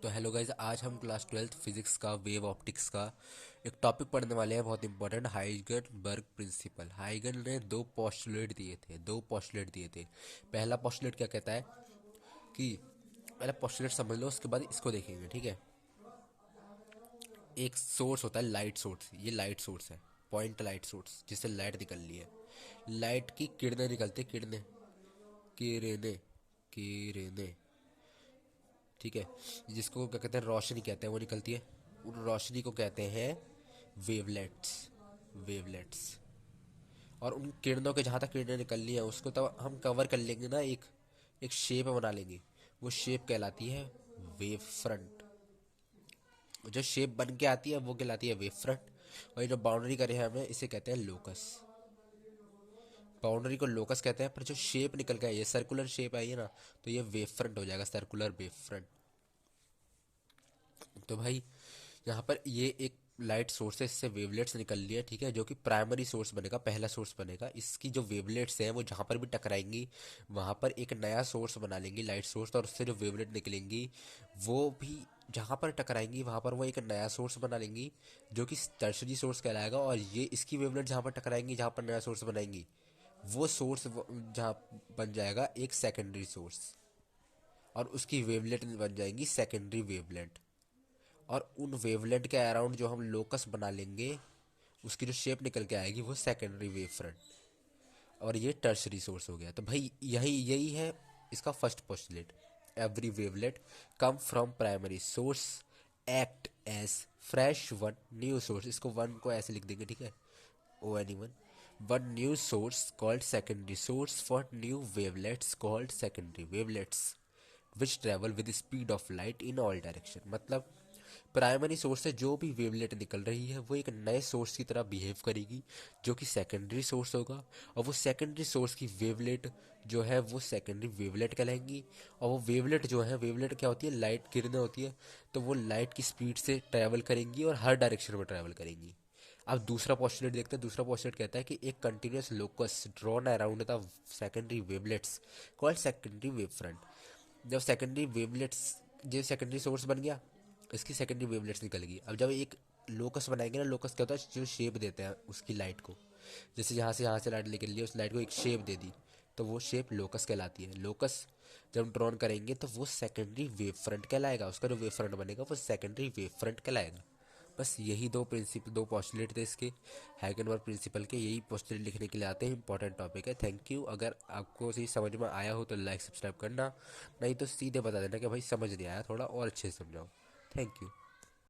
तो hello guys, आज हम क्लास 12th फिजिक्स का वेव ऑप्टिक्स का एक टॉपिक पढ़ने वाले हैं, बहुत इंपॉर्टेंट, हाइगनबर्ग प्रिंसिपल। हाइगन ने दो पोस्टुलेट दिए थे। पहला पोस्टुलेट क्या कहता है कि पहला पोस्टुलेट समझ लो, उसके बाद इसको देखेंगे, ठीक है। एक सोर्स होता है, लाइट सोर्स। ये लाइट सोर्स है, पॉइंट लाइट सोर्स, जिससे लाइट निकल रही है। लाइट की किरणें निकलती, किरणें, किरणें, किरणें, ठीक है। जिसको क्या कहते हैं, रोशनी कहते हैं, वो निकलती है। उन रोशनी को कहते हैं वेवलेट्स, वेवलेट्स। और उन किरणों के जहाँ तक किरणें निकलनी है उसको तब हम कवर कर लेंगे ना, एक एक शेप बना लेंगे। वो शेप कहलाती है वेव फ्रंट। जो शेप बन के आती है वो कहलाती है वेव फ्रंट। और ये जो बाउंड्री करे हैं हमें, इसे कहते हैं लोकस। बाउंड्री को लोकस कहते हैं, पर जो शेप निकल के आई है, सर्कुलर शेप आई है ना, तो ये वेव फ्रंट हो जाएगा, सर्कुलर वेव फ्रंट। तो भाई यहाँ पर ये एक लाइट सोर्स है, इससे वेवलेट्स निकल रही है, ठीक है, जो कि प्राइमरी सोर्स बनेगा, पहला सोर्स बनेगा। इसकी जो वेवलेट्स हैं वो जहाँ पर भी टकराएंगी वहाँ पर एक नया सोर्स बना लेंगी, लाइट सोर्स। और उससे जो वेवलेट निकलेंगी वो भी जहाँ पर टकराएंगी वहाँ पर वो एक नया सोर्स बना लेंगी, जो कि टर्शरी सोर्स कहलाएगा। और ये इसकी वेवलेट जहाँ पर टकराएंगी, जहाँ पर नया सोर्स बनाएंगी, वो सोर्स जहाँ बन जाएगा एक सेकेंडरी सोर्स, और उसकी वेवलेट बन जाएंगी सेकेंडरी वेवलेट। और उन वेवलेट के अराउंड जो हम लोकस बना लेंगे, उसकी जो शेप निकल के आएगी वो सेकेंडरी वेव फ्रंट। और ये टर्शरी सोर्स हो गया। तो भाई यही यही है इसका first postulate. Every wavelet come from primary source act as fresh one new source. इसको वन को ऐसे लिख देंगे, ठीक है, ओ any one new source called secondary source for new wavelets called secondary wavelets which travel with speed of light in all direction. मतलब primary source से जो भी वेवलेट निकल रही है वो एक नए सोर्स की तरह बिहेव करेगी, जो कि सेकेंडरी सोर्स होगा। और वो सेकेंडरी सोर्स की वेवलेट जो है वो सेकेंडरी वेवलेट कहलाएंगी। और वो वेवलेट जो है, वेवलेट क्या होती है, लाइट किरणें होती है। तो वो लाइट की स्पीड से ट्रैवल करेंगी और हर डायरेक्शन में ट्रैवल करेंगी। अब दूसरा पोस्टुलेट देखते हैं। दूसरा पोस्टुलेट कहता है कि एक continuous locus drawn around the secondary wavelets called secondary wave front. जब सेकेंडरी वेवलेट्स, जो सेकेंडरी सोर्स बन गया, इसकी सेकेंडरी वेवलेट्स निकलेगी। अब जब एक लोकस बनाएंगे ना, लोकस क्या होता है, जो शेप देते हैं उसकी लाइट को। जैसे यहाँ से लाइट निकल ली, उस लाइट को एक शेप दे दी, तो वो शेप लोकस कहलाती है। लोकस जब हम ड्रॉन करेंगे तो वो सेकेंडरी वेव फ्रंट कहलाएगा। उसका जो वेव फ्रंट बनेगा वो सेकेंडरी वेव फ्रंट कहलाएगा। बस यही दो पोस्टुलेट थे इसके, हाइगनबर्ग प्रिंसिपल के। यही पोस्टुलेट लिखने के लिए आते हैं, इंपॉर्टेंट टॉपिक है। Thank you. अगर आपको सही समझ में आया हो तो लाइक सब्सक्राइब करना, नहीं तो सीधे बता देना कि भाई समझ नहीं आया, थोड़ा और अच्छे से समझाओ। Thank you.